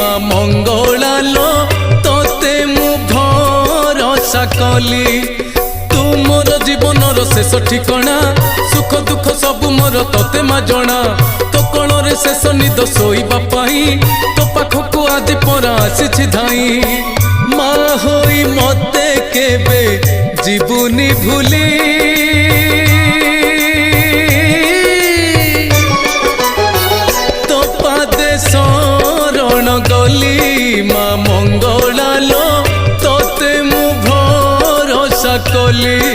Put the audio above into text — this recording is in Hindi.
माँ मंगला लो तोते मु भरोसा कली तू मोर जीवन शेष ठिकणा सुख दुख सब मोर तोते मा जना तो कोण रे शेष निद शोइबा पाई तो पाखकु आदि परा आसी धाई माँ होई मते केबे जीवनी भूली तो पादे शरण गली माँ मंगला लो तोते मु भरोसा कली।